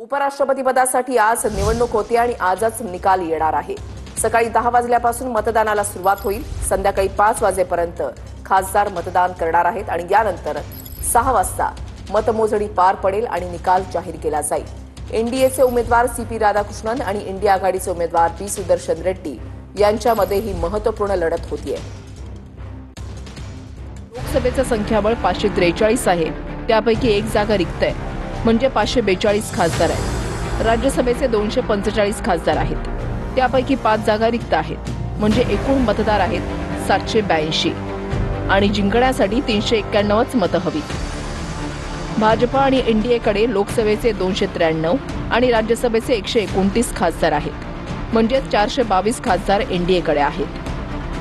उपराष्ट्रपती पदासाठी आज निवडणूक होते आणि आजच निकाल येणार आहे। सकाळी 10 वाजल्यापासून मतदानाला सुरुवात होईल। संध्याकाळी 5 वाजेपर्यंत खासदार मतदान करणार आहेत आणि यानंतर 6 वाजता मतमोजणी पार पडेल आणि निकाल जाहीर केला जाईल। एनडीएचे उमेदवार सीपी राधाकृष्णन आणि इंडिया आघाडीचे उमेदवार पी सुदर्शन रेड्डी यांच्यामध्ये ही महत्त्वपूर्ण लढत होतीये। लोकसभेचं संख्याबळ 543 आहे, त्यापैकी एक जागा रिक्त आहे, म्हणजे 542 खासदार आहेत। राज्यसभेचे 245 खासदार आहेत, त्यापैकी 5 जागा रिक्त आहेत, म्हणजे एकूण मतदार आहेत 782 आणि जिंकण्यासाठी 391च मतं हवीत। भाजपा आणि एनडीएकडे लोकसभेचे 293 आणि राज्यसभेचे 129 खासदार आहेत, म्हणजे 422 खासदार एनडीएकडे आहेत।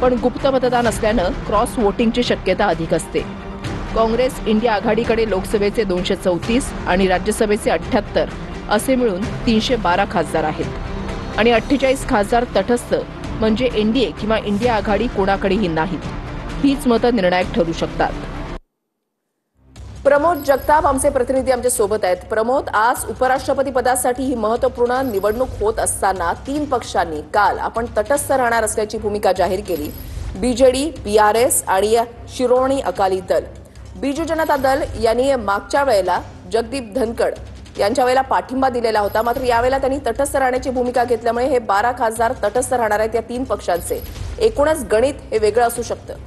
पण गुप्त मतदान असल्यानं क्रॉस वोटिंगची शक्यता अधिक असते। काँग्रेस इंडिया आघाडीकडे लोकसभेचे 234 आणि राज्यसभेचे 78 असे मिळून 312 खासदार आहेत आणि 48 खासदार तटस्थ, म्हणजे एनडीए किंवा इंडिया आघाडी कोणाकडेही नाहीत। हीच मतं निर्णायक ठरू शकतात। प्रमोद जगताप आमचे प्रतिनिधी आमच्या सोबत आहेत। प्रमोद, आज उपराष्ट्रपती पदासाठी ही महत्त्वपूर्ण निवडणूक होत असताना 3 पक्षांनी काल आपण तटस्थ राहणार असल्याची भूमिका जाहीर केली। बीजेडी, बीआरएस आणि शिरोमणी अकाली दल। बीजू जनता दल यांनी मागच्या वेळेला जगदीप धनखड यांच्या वेळेला पाठिंबा दिलेला होता, मात्र यावेळेला त्यांनी तटस्थ राहण्याची भूमिका घेतल्यामुळे हे 12 खासदार तटस्थ राहणार आहेत या 3 पक्षांचे। एकूणच गणित हे वेगळं असू शकतं।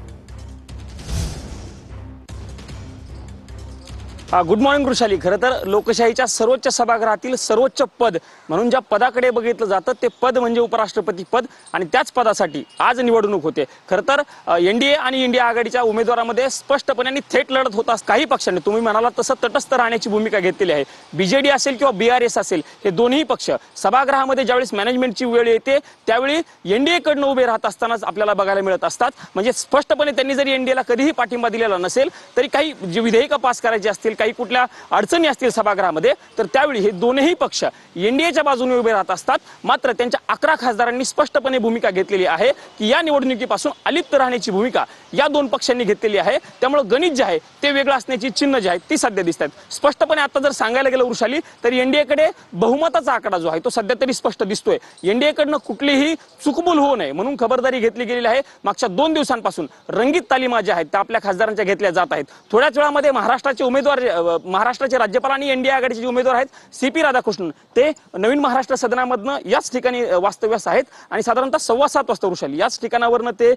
Good morning Vrushali. खरं तर लोकशाहीच्या सर्वोच्च सभागृहातील सर्वोच्च पद म्हणून ज्या पदाकडे बघितलं जातं ते पद म्हणजे उपराष्ट्रपती पद आणि त्याच पदासाठी आज निवडणूक होते। खरं तर एनडीए आणि इंडिया आघाडीच्या उमेदवारांमध्ये स्पष्टपणे आणि थेट लढत होत असताना काही पक्षांनी तुम्ही म्हणाला तसं तटस्थ राहण्याची भूमिका घेतलेली आहे। बीजेडी असेल किंवा बीआरएस असेल, हे दोन्ही पक्ष सभागृहामध्ये ज्यावेळेस मॅनेजमेंटची वेळ येते त्यावेळी एनडीएकडनं उभे राहत असतानाच आपल्याला बघायला मिळत असतात। म्हणजे स्पष्टपणे त्यांनी जरी एनडीएला कधीही पाठिंबा दिलेला नसेल तरी काही जे विधेयकं पास करायची असतील, काही कुठल्या अडचणी असतील सभागृहामध्ये, तर त्यावेळी हे दोन्ही पक्ष एनडीएच्या बाजूने उभे राहत असतात। मात्र त्यांच्या 11 खासदारांनी स्पष्टपणे भूमिका घेतलेली आहे की या निवडणुकीपासून अलिप्त राहण्याची भूमिका या 2 पक्षांनी घेतलेली आहे। त्यामुळे गणित जे आहे ते वेगळं असण्याची चिन्ह जे आहेत ती सध्या दिसत आहेत। स्पष्टपणे आता जर सांगायला गेलं वृषाली, तर एनडीएकडे बहुमताचा आकडा जो आहे तो सध्या तरी स्पष्ट दिसतोय। एनडीएकडनं कुठलीही चुकबुल होऊ नये म्हणून खबरदारी घेतली गेलेली आहे। मागच्या 2 दिवसांपासून रंगीत तालिमा ज्या आहेत त्या आपल्या खासदारांच्या घेतल्या जात आहेत। थोड्याच वेळामध्ये महाराष्ट्राचे उमेदवार, महाराष्ट्राचे राज्यपाल आणि एनडीए आघाडीचे जे उमेदवार आहेत सीपी राधाकृष्णन, ते नवीन महाराष्ट्र सदनामधनं याच ठिकाणी वास्तव्यास आहेत आणि साधारणतः 7:15 वाजता वृषाली याच ठिकाणावरनं ते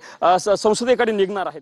संसदेकडे निघणार आहेत।